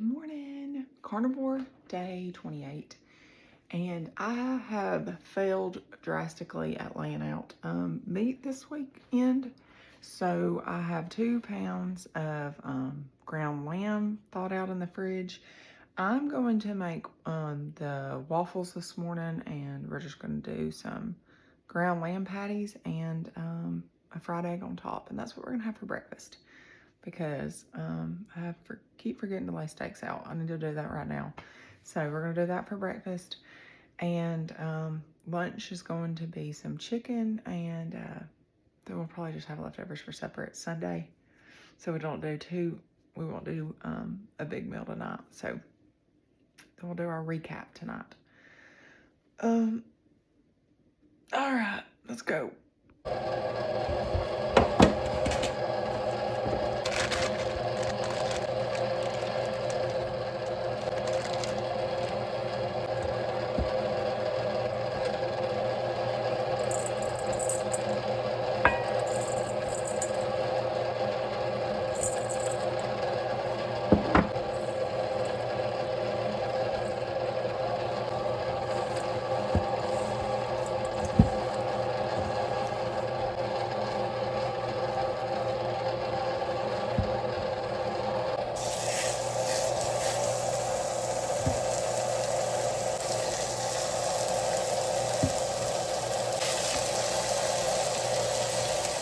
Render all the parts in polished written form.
Morning, carnivore day 28, and I have failed drastically at laying out meat this weekend. So I have 2 pounds of ground lamb thawed out in the fridge. I'm going to make the waffles this morning, and we're just going to do some ground lamb patties and a fried egg on top, and that's what we're going to have for breakfast. Because I keep forgetting to lay steaks out. I need to do that right now. So we're going to do that for breakfast. And lunch is going to be some chicken, and then we'll probably just have leftovers for supper. It's Sunday, so we won't do a big meal tonight. So then we'll do our recap tonight. All right, let's go.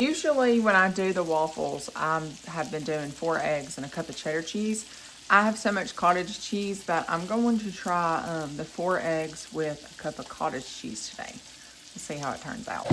Usually when I do the waffles, I have been doing 4 eggs and a cup of cheddar cheese. I have so much cottage cheese that I'm going to try the 4 eggs with a cup of cottage cheese today. Let's see how it turns out.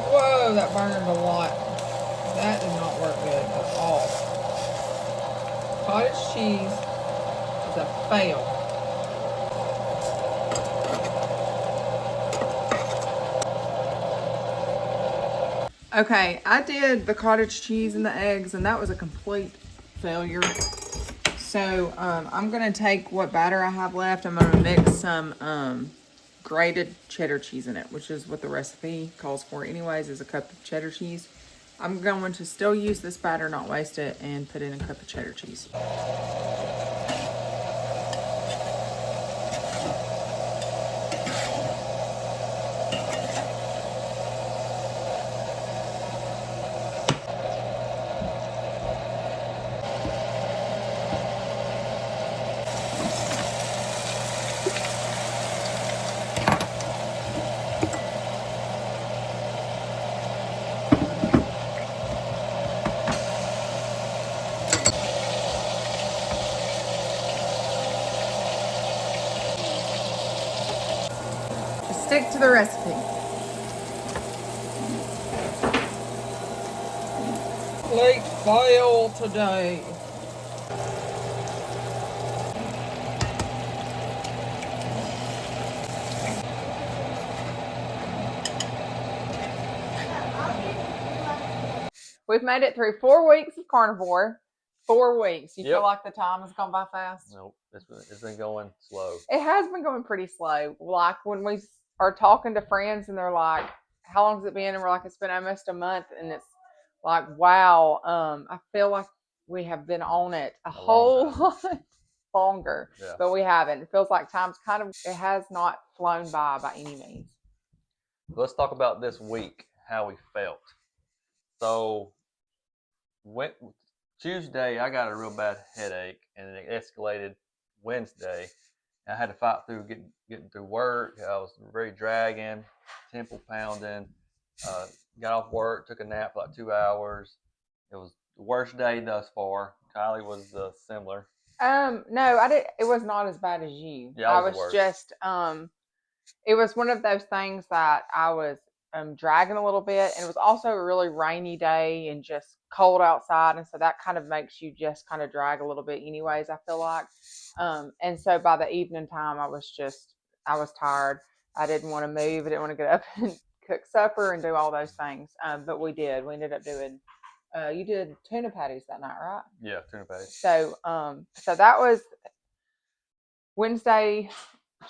Whoa, that burned a lot. That did not work good at all. Cottage cheese is a fail. Okay, I did the cottage cheese and the eggs, and that was a complete failure. So I'm gonna take what batter I have left. I'm gonna mix some grated cheddar cheese in it, which is what the recipe calls for anyways, is a cup of cheddar cheese. I'm going to still use this batter, not waste it, and put in a cup of cheddar cheese. Stick to the recipe. Complete fail today. We've made it through 4 weeks of carnivore. 4 weeks. You feel like the time has gone by fast? Nope. It's been going slow. It has been going pretty slow. Like when we are talking to friends and they're like, how long has it been? And we're like, it's been almost a month. And it's like, wow, I feel like we have been on it a whole lot longer, but we haven't. It feels like time's it has not flown by any means. Let's talk about this week, how we felt. So, Tuesday, I got a real bad headache, and it escalated Wednesday. I had to fight through getting through work. I was very dragging, temple pounding. Got off work, took a nap for like 2 hours. It was the worst day thus far. Kylie was similar. No, I did. It was not as bad as you. Yeah, I I was the was worst. just it was one of those things that I was dragging a little bit, and it was also a really rainy day and just cold outside, and so that kind of makes you just kind of drag a little bit, anyways. I feel like, and so by the evening time, I was tired. I didn't want to move. I didn't want to get up and cook supper and do all those things. But we did. We ended up doing. You did tuna patties that night, right? Yeah, tuna patties. So that was Wednesday.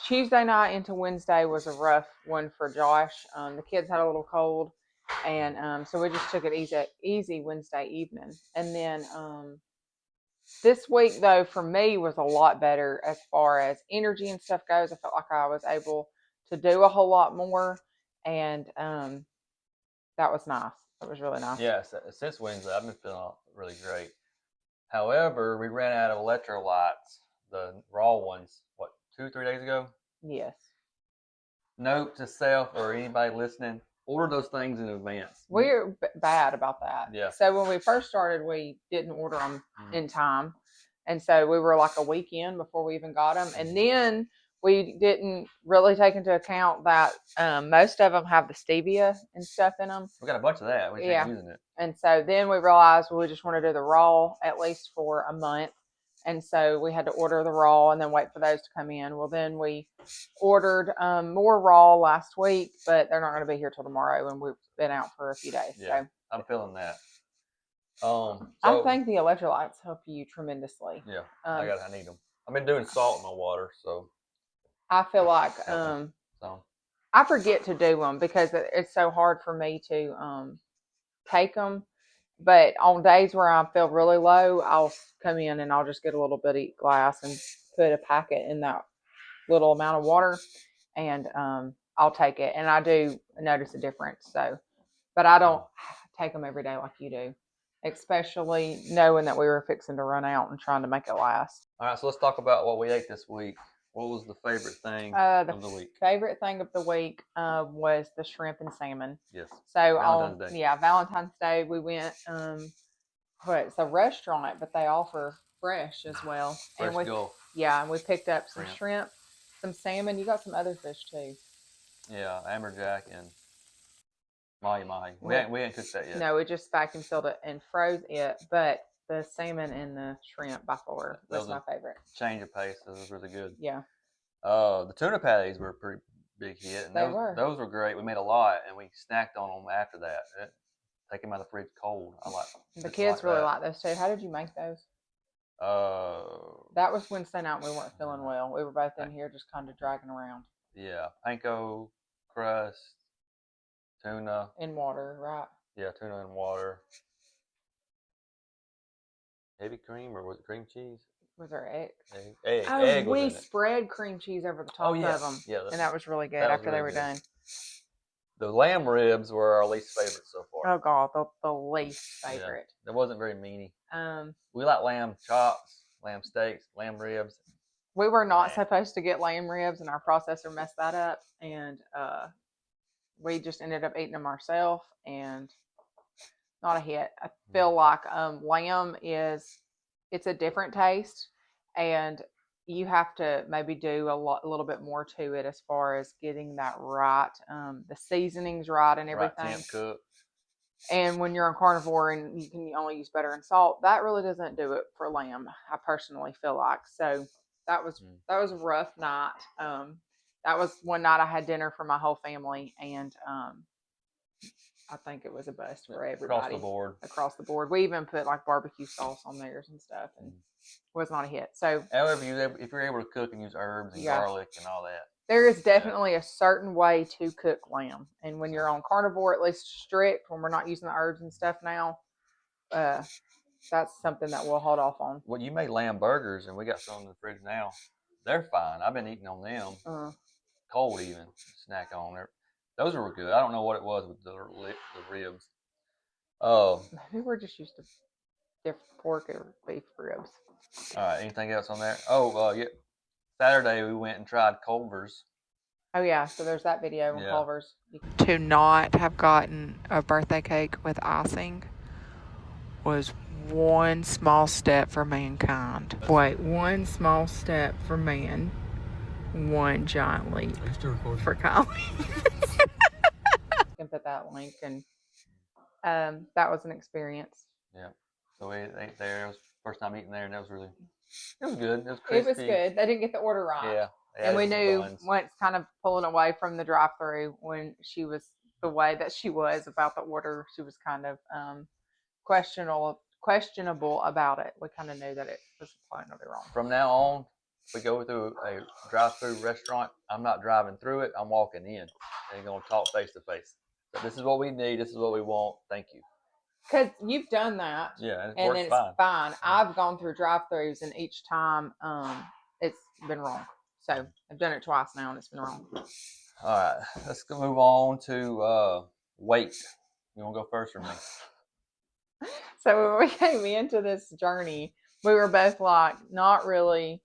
Tuesday night into Wednesday was a rough one for Josh. The kids had a little cold, and so we just took it easy Wednesday evening. And then this week, though, for me was a lot better as far as energy and stuff goes. I felt like I was able to do a whole lot more, and that was nice. It was really nice. Yeah, since Wednesday, I've been feeling really great. However, we ran out of electrolytes, the raw ones, what, 2-3 days ago? Yes. Note to self or anybody listening, order those things in advance. We're bad about that. Yeah. So when we first started, we didn't order them in time. And so we were like a weekend before we even got them. And then we didn't really take into account that most of them have the stevia and stuff in them. We got a bunch of that. We ain't using it. And so then we realized we just want to do the raw at least for a month. And so we had to order the raw and then wait for those to come in. Well, then we ordered more raw last week, but they're not going to be here till tomorrow, and we've been out for a few days. Yeah, so I'm feeling that. I think the electrolytes help you tremendously. Yeah, I need them. I've been doing salt in my water, so I feel like I forget to do them because it's so hard for me to take them. But on days where I feel really low, I'll come in and I'll just get a little bitty glass and put a packet in that little amount of water, and I'll take it. And I do notice a difference. So, but I don't take them every day like you do, especially knowing that we were fixing to run out and trying to make it last. All right, so let's talk about what we ate this week. What was the favorite thing of the week? Favorite thing of the week was the shrimp and salmon. Yes. So Valentine's Day we went. It's a restaurant, but they offer fresh as well. Fresh Gulf. Yeah, and we picked up some shrimp, some salmon. You got some other fish too. Yeah, amberjack and mahi. We ain't cooked that yet. No, we just vacuum sealed it and froze it. But the salmon and the shrimp by far was my favorite. Change of pace. Those was really good. Yeah. The tuna patties were a pretty big hit. And those were great. We made a lot, and we snacked on them after that. Take them out of the fridge cold. The kids really like those too. How did you make those? That was Wednesday night. We weren't feeling well. We were both in here just kind of dragging around. Yeah, panko crust, tuna in water, right? Yeah, tuna in water. Heavy cream, or was it cream cheese? Was there eggs? Egg we spread cream cheese over the top of them. Yeah, and that was really good after they were done. The lamb ribs were our least favorite so far. Oh God, the least favorite. Yeah, it wasn't very meaty. We like lamb chops, lamb steaks, lamb ribs. We were not supposed to get lamb ribs, and our processor messed that up, and we just ended up eating them ourselves, and not a hit. I feel like lamb it's a different taste, and you have to maybe do a little bit more to it as far as getting that right, the seasonings right and everything. Right temp cook. And when you're on carnivore and you can only use butter and salt, that really doesn't do it for lamb, I personally feel like. So that was a rough night. That was one night I had dinner for my whole family, and I think it was a bust for everybody. Across the board. We even put like barbecue sauce on theirs and stuff, and was not a hit. So, however, if you're able to cook and use herbs and garlic and all that, there is definitely a certain way to cook lamb. And when you're on carnivore, at least strict, when we're not using the herbs and stuff now, that's something that we'll hold off on. Well, you made lamb burgers, and we got some in the fridge now. They're fine. I've been eating on them, cold even, snack on there. Those were good. I don't know what it was with the ribs. Maybe we're just used to different pork or beef ribs. All right. Anything else on there? Yeah. Saturday we went and tried Culver's. Oh yeah. So there's that video on Culver's. To not have gotten a birthday cake with icing was one small step for mankind. Wait, one small step for man, one giant leap for Colin. I can put that link, and that was an experience. Yeah. So we ate there. It was first time eating there, and it was good. It was crispy. It was good. They didn't get the order right. Yeah. And we knew once kind of pulling away from the drive-through when she was the way that she was about the order, she was kind of questionable about it. We kind of knew that it was probably wrong. From now on, if we go through a drive-through restaurant, I'm not driving through it. I'm walking in and going to talk face to face. So this is what we need. This is what we want. Thank you. Because you've done that. Yeah, and then it's fine. I've gone through drive-throughs, and each time it's been wrong. So I've done it twice now, and it's been wrong. All right, let's move on to weight. You want to go first or me? So when we came into this journey, we were both like, not really.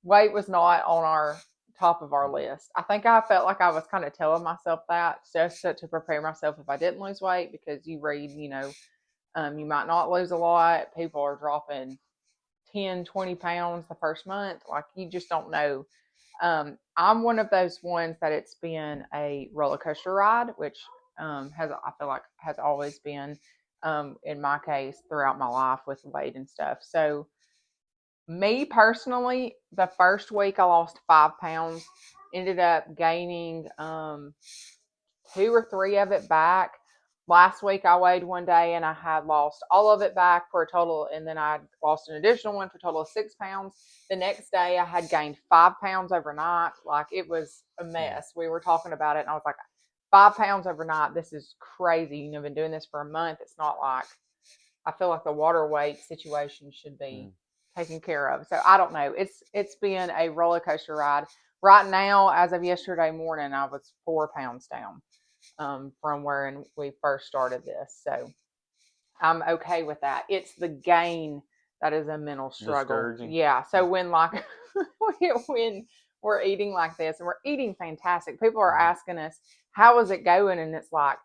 Weight was not on our top of our list. I think I felt like I was kind of telling myself that just to prepare myself if I didn't lose weight, because you read, you might not lose a lot. People are dropping 10, 20 pounds the first month. Like, you just don't know. I'm one of those ones that it's been a roller coaster ride, which I feel like has always been, in my case, throughout my life with weight and stuff. So me personally, the first week I lost 5 pounds, ended up gaining 2 or 3 of it back. Last week I weighed one day and I had lost all of it back for a total, and then I lost an additional one for a total of 6 pounds. The next day I had gained 5 pounds overnight. Like, it was a mess. We were talking about it and I was like, 5 pounds overnight, this is crazy. I've been doing this for a month. It's not like, I feel like the water weight situation should be taken care of. So I don't know. It's been a roller coaster ride. Right now, as of yesterday morning, I was 4 pounds down from where we first started this. So I'm okay with that. It's the gain that is a mental struggle. Yeah. So when when we're eating like this and we're eating fantastic, people are asking us, how is it going? And it's like,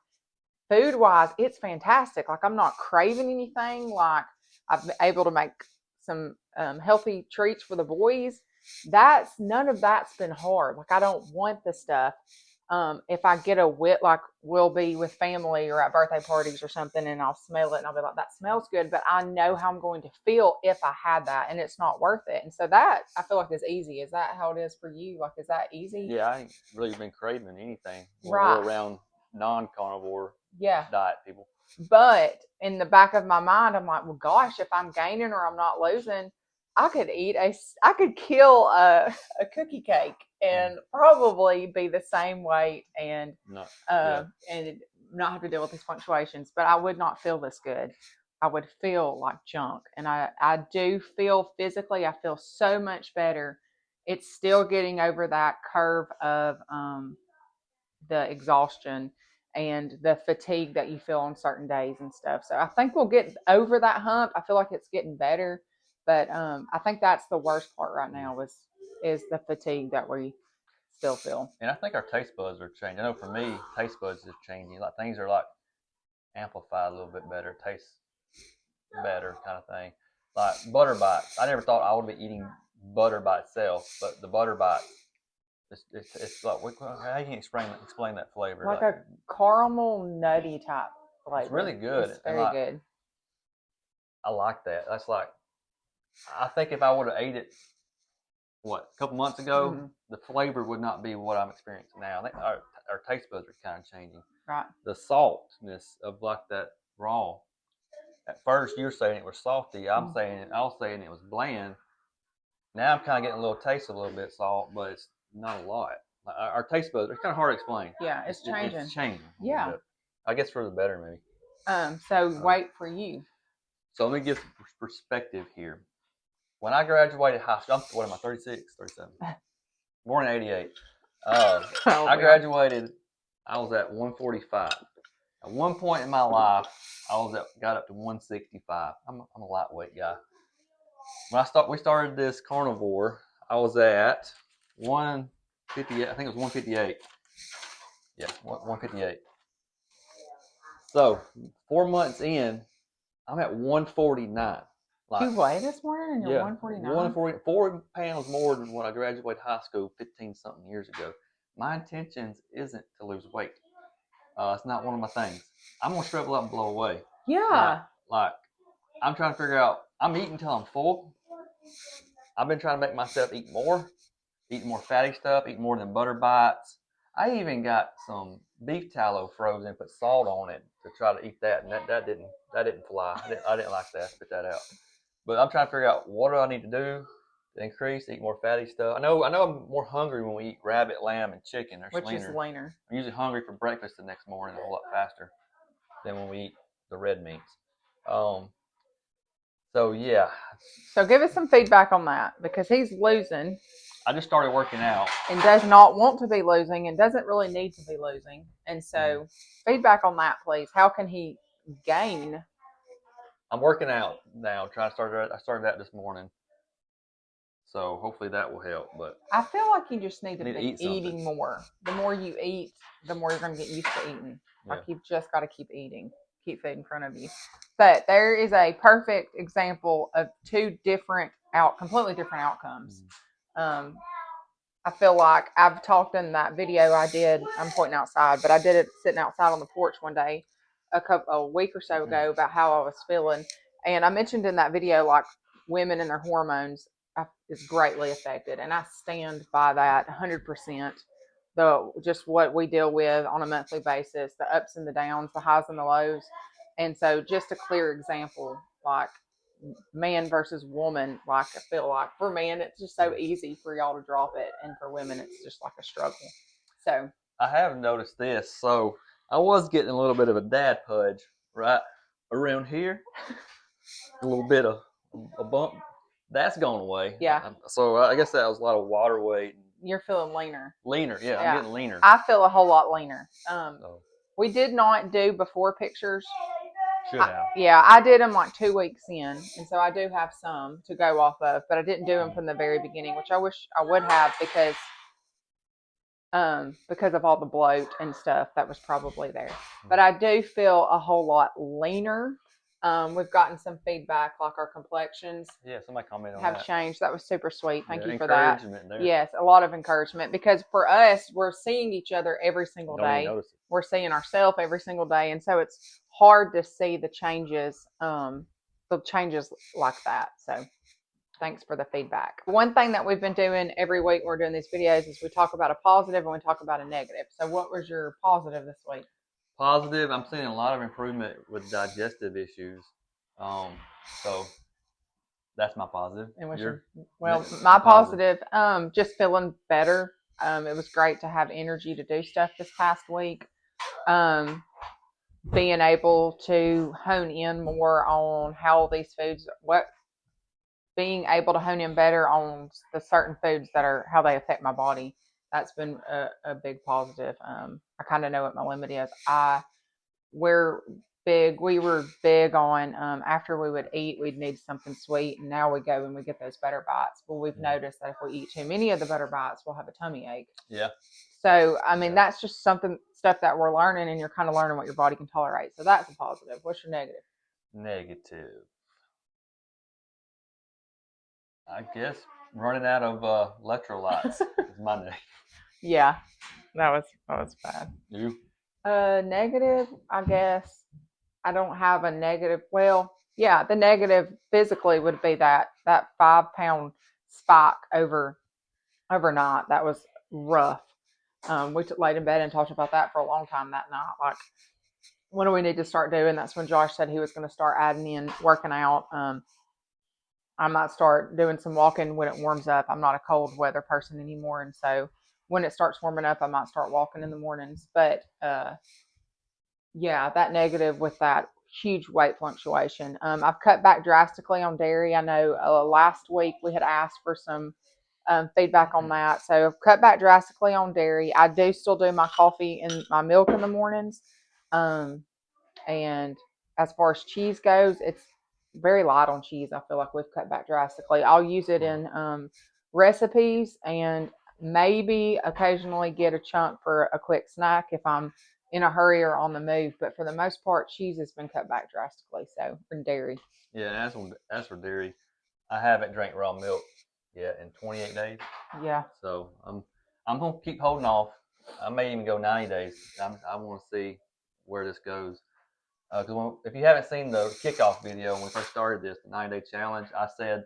food wise, it's fantastic. Like, I'm not craving anything. Like, I've been able to make some healthy treats for the boys. None of that's been hard. Like, I don't want the stuff. If I get a whip, like we'll be with family or at birthday parties or something, and I'll smell it and I'll be like, that smells good, but I know how I'm going to feel if I had that, and it's not worth it. And so that, I feel like, is easy. Is that how it is for you? Like, is that easy? Yeah, I ain't really been craving anything. Right. We're around non-carnivore diet people. But in the back of my mind, I'm like, well, gosh, if I'm gaining or I'm not losing, I could kill a cookie cake and probably be the same weight and not have to deal with these fluctuations, but I would not feel this good. I would feel like junk. And I do feel physically, I feel so much better. It's still getting over that curve of the exhaustion and the fatigue that you feel on certain days and stuff. So I think we'll get over that hump. I feel like it's getting better. But I think that's the worst part right now is the fatigue that we still feel. And I think our taste buds are changing. I know for me, taste buds is changing. Like, things are like amplified a little bit better, tastes better, kind of thing. Like butter bites. I never thought I would be eating butter by itself, but the butter bites, it's like, how can you explain that flavor? Like a caramel nutty type flavor. It's really good. It's very good. I like that. That's like, I think if I would have ate it, a couple months ago, the flavor would not be what I'm experiencing now. I think our taste buds are kind of changing. Right. The saltness of like that raw. At first, you're saying it was salty. I was saying it was bland. Now I'm kind of getting a little taste of a little bit of salt, but it's not a lot. Our taste buds, it's kind of hard to explain. Yeah, it's changing. It's changing. Yeah. I guess for the better, maybe. So wait for you. So let me give some perspective here. When I graduated high school, what am I, 36, 37? Born in 88. I graduated, I was at 145. At one point in my life, got up to 165. I'm a lightweight guy. When we started this carnivore, I was at 158. I think it was 158. Yeah, 158. So 4 months in, I'm at 149. You weigh this morning and you're Yeah, 149? 4 pounds more than when I graduated high school 15 something years ago. My intentions isn't to lose weight. It's not one of my things. I'm gonna shrivel up and blow away. Yeah. Like I'm trying to figure out. I'm eating until I'm full. I've been trying to make myself eat more fatty stuff, eat more than butter bites. I even got some beef tallow frozen, put salt on it to try to eat that, and that didn't fly. I didn't like that. Spit that out. But I'm trying to figure out what do I need to do to increase, eat more fatty stuff. I know I'm more hungry when we eat rabbit, lamb, and chicken. Which is leaner. I'm usually hungry for breakfast the next morning a whole lot faster than when we eat the red meats. So yeah. So give us some feedback on that, because he's losing. I just started working out. And does not want to be losing and doesn't really need to be losing. And so feedback on that, please. How can he gain? I'm working out now. I started that this morning. So hopefully that will help. But I feel like you just need to be eating something more. The more you eat, the more you're going to get used to eating. Like you've just got to keep eating, keep food in front of you. But there is a perfect example of two completely different outcomes. I feel like I've talked in that video I did. I'm pointing outside, but I did it sitting outside on the porch one day a week or so ago about how I was feeling. And I mentioned in that video, like women and their hormones is greatly affected. And I stand by that 100%. Just what we deal with on a monthly basis, the ups and the downs, the highs and the lows. And so just a clear example, like man versus woman, like I feel like for men it's just so easy for y'all to drop it, and for women it's just like a struggle. So I have noticed this. So I was getting a little bit of a dad pudge right around here, a little bit of a bump. That's gone away. Yeah. So I guess that was a lot of water weight. You're feeling leaner. Yeah. I'm getting leaner. I feel a whole lot leaner. We did not do before pictures. Should have. I did them like 2 weeks in, and so I do have some to go off of, but I didn't do them from the very beginning, which I wish I would have, because of all the bloat and stuff that was probably there. But I do feel a whole lot leaner. We've gotten some feedback, like our complexions somebody commented on have changed. That was super sweet. Thank you for that. There. Yes, a lot of encouragement, because for us, we're seeing each other every single day. We're seeing ourselves every single day, and so it's hard to see the changes like that. So thanks for the feedback. One thing that we've been doing every week when we're doing these videos is we talk about a positive and we talk about a negative. So what was your positive this week? Positive, I'm seeing a lot of improvement with digestive issues. So that's my positive. And my positive, just feeling better. It was great to have energy to do stuff this past week. Being able to hone in more on how these foods, being able to hone in better on the certain foods that are how they affect my body. That's been a big positive. I kind of know what my limit is. We were big on after we would eat, we'd need something sweet, and now we go and we get those butter bites. Well, we've noticed that if we eat too many of the butter bites, we'll have a tummy ache. Yeah. So I mean, that's just stuff that we're learning, and you're kind of learning what your body can tolerate. So that's a positive. What's your negative? Negative. I guess running out of electrolytes is my negative. Yeah, that was bad. You? Negative, I guess. I don't have a negative. Well, yeah, the negative physically would be that 5-pound spike overnight. That was rough. We laid in bed and talked about that for a long time that night. Like, what do we need to start doing? That's when Josh said he was going to start adding in working out. I might start doing some walking when it warms up. I'm not a cold weather person anymore, and so when it starts warming up, I might start walking in the mornings. But yeah, that negative with that huge weight fluctuation. I've cut back drastically on dairy. I know last week we had asked for some feedback on that. So I've cut back drastically on dairy. I do still do my coffee and my milk in the mornings. And as far as cheese goes, it's very light on cheese. I feel like we've cut back drastically. I'll use it in recipes and maybe occasionally get a chunk for a quick snack if I'm in a hurry or on the move. But for the most part, cheese has been cut back drastically. So, or dairy. Yeah, and as for dairy, I haven't drank raw milk yet in 28 days. Yeah. So I'm gonna keep holding off. I may even go 90 days. I want to see where this goes. Because if you haven't seen the kickoff video when we first started this, the 90-day challenge, I said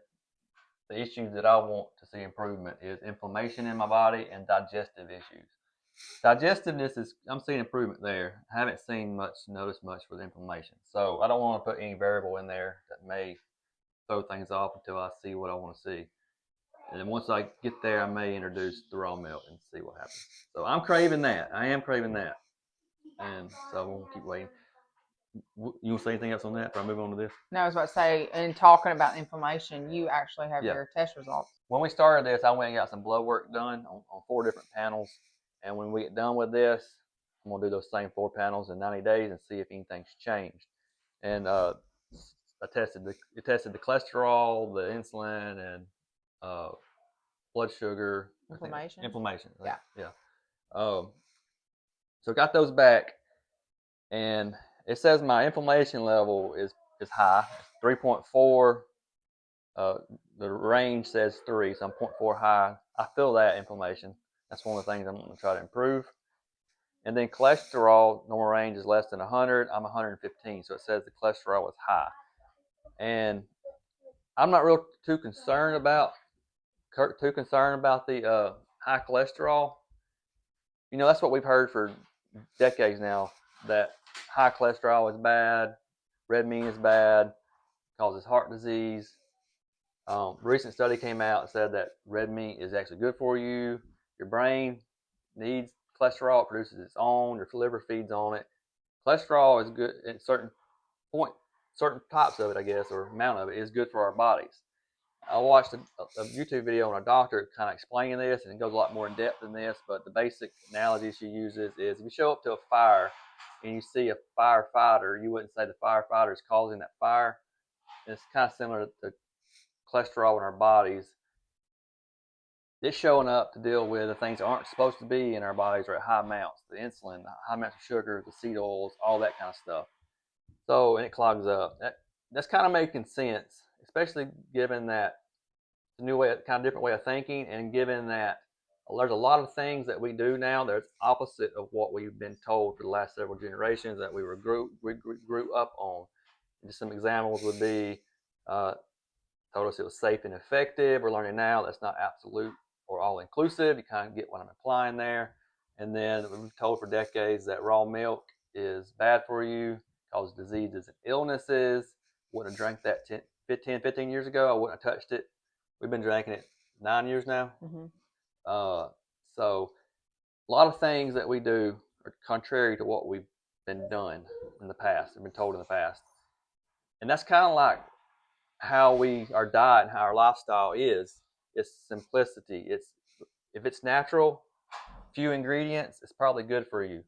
the issues that I want to see improvement is inflammation in my body and digestive issues. Digestiveness I'm seeing improvement there. I haven't noticed much with inflammation. So I don't want to put any variable in there that may throw things off until I see what I want to see. And then once I get there, I may introduce the raw milk and see what happens. So I'm craving that. I am craving that. And so we'll keep waiting. You want to say anything else on that before I move on to this? No, I was about to say, in talking about inflammation, you actually have your test results. When we started this, I went and got some blood work done on 4 different panels. And when we get done with this, I'm going to do those same 4 panels in 90 days and see if anything's changed. And it tested the cholesterol, the insulin, and blood sugar. Inflammation? Yeah. So got those back, and it says my inflammation level is high, 3.4. The range says 3, so I'm 0.4 high. I feel that inflammation. That's one of the things I'm going to try to improve. And then cholesterol, normal range is less than 100. I'm 115, so it says the cholesterol is high. And I'm not too concerned about the high cholesterol. You know, that's what we've heard for decades now, that high cholesterol is bad, red meat is bad, causes heart disease. A recent study came out and said that red meat is actually good for you. Your brain needs cholesterol, it produces its own, your liver feeds on it. Cholesterol is good at certain types of it, I guess, or amount of it is good for our bodies. I watched a YouTube video on a doctor kind of explaining this, and it goes a lot more in depth than this, but the basic analogy she uses is if you show up to a fire and you see a firefighter, you wouldn't say the firefighter is causing that fire. And it's kind of similar to cholesterol in our bodies. It's showing up to deal with the things that aren't supposed to be in our bodies are at high amounts, the insulin, the high amounts of sugar, the seed oils, all that kind of stuff. So, and it clogs up. That's kind of making sense, especially given that it's a new way, kind of different way of thinking, and given that there's a lot of things that we do now that's opposite of what we've been told for the last several generations that we grew up on. Just some examples would be told us it was safe and effective. We're learning now that's not absolute or all inclusive. You kind of get what I'm implying there. And then we've told for decades that raw milk is bad for you, causes diseases and illnesses. Wouldn't have drank that 15 years ago. I wouldn't have touched it. We've been drinking it 9 years now. Mm-hmm. So a lot of things that we do are contrary to what we've been done in the past, have been told in the past. And that's kind of like how our diet and how our lifestyle is. It's simplicity. If it's natural, few ingredients, it's probably good for you.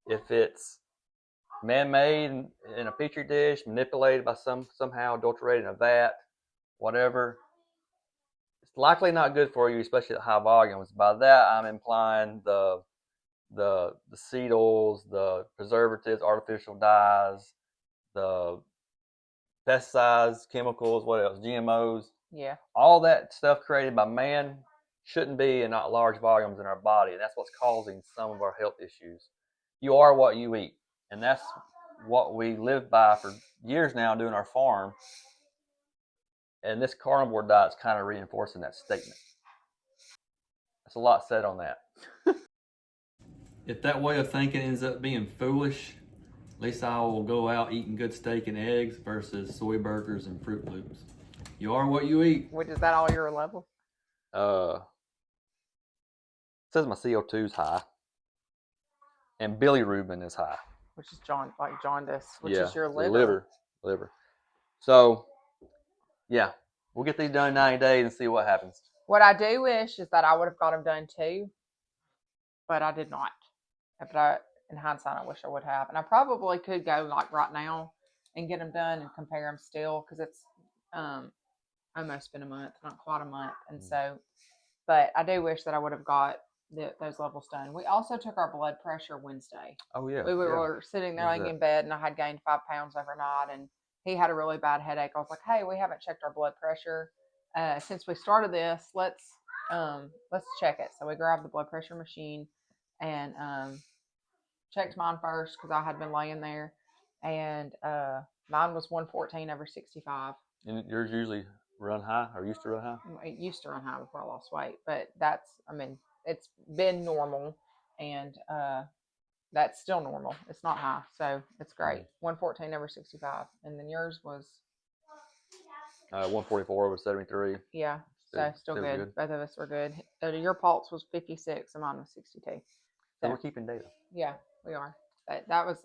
If it's man-made in a petri dish, manipulated by somehow adulterated in a vat, whatever, it's likely not good for you, especially at high volumes. By that, I'm implying the seed oils, the preservatives, artificial dyes, the pesticides, chemicals, what else? GMOs. Yeah. All that stuff created by man shouldn't be in not large volumes in our body. And that's what's causing some of our health issues. You are what you eat. And that's what we live by for years now doing our farm. And this carnivore diet is kind of reinforcing that statement. That's a lot said on that. If that way of thinking ends up being foolish, at least I will go out eating good steak and eggs versus soy burgers and Fruit Loops. You are what you eat. Which is that all your level? It says my CO2 is high. And bilirubin is high. Which is jaundice, which is your liver. So, yeah, we'll get these done in 90 days and see what happens. What I do wish is that I would have got them done too, but I did not. But in hindsight, I wish I would have. And I probably could go like right now and get them done and compare them still, because it's almost been a month, not quite a month. And so, but I do wish that I would have got those levels done. We also took our blood pressure Wednesday. Oh yeah. We yeah. were sitting there What was laying that? in bed, and I had gained 5 pounds overnight, and he had a really bad headache. I was like, "Hey, we haven't checked our blood pressure since we started this. Let's check it." So we grabbed the blood pressure machine and checked mine first because I had been laying there, and mine was 114/65. And yours usually run high or used to run high? It used to run high before I lost weight, but it's been normal, and that's still normal. It's not high, so it's great. 114/65, and then yours was 144/73. yeah, so still good. Both of us were good. Your pulse was 56, and mine was 62. So we're keeping data. Yeah, we are. But that was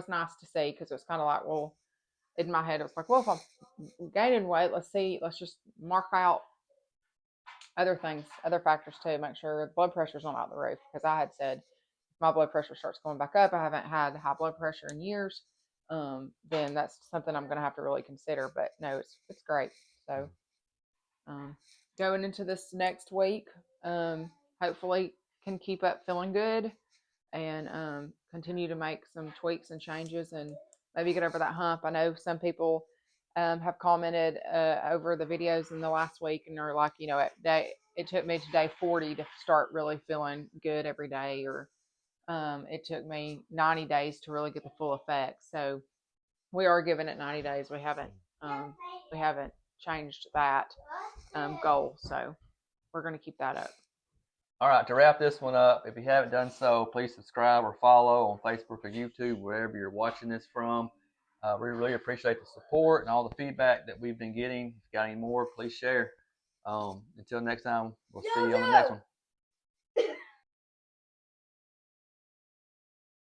nice to see because it was kind of like, well, in my head it was like, well, if I'm gaining weight, let's just mark out other things, other factors too. Make sure the blood pressure's not out the roof because I had said if my blood pressure starts going back up, I haven't had high blood pressure in years. Then that's something I'm going to have to really consider. But no, it's great. So going into this next week, hopefully can keep up feeling good and continue to make some tweaks and changes and maybe get over that hump. I know some people have commented over the videos in the last week and are like, it took me to day 40 to start really feeling good every day, or it took me 90 days to really get the full effect. So we are giving it 90 days. We haven't changed that goal. So we're going to keep that up. All right, to wrap this one up, if you haven't done so, please subscribe or follow on Facebook or YouTube, wherever you're watching this from. We really appreciate the support and all the feedback that we've been getting. If you got any more, please share. Until next time, we'll see you on the next one.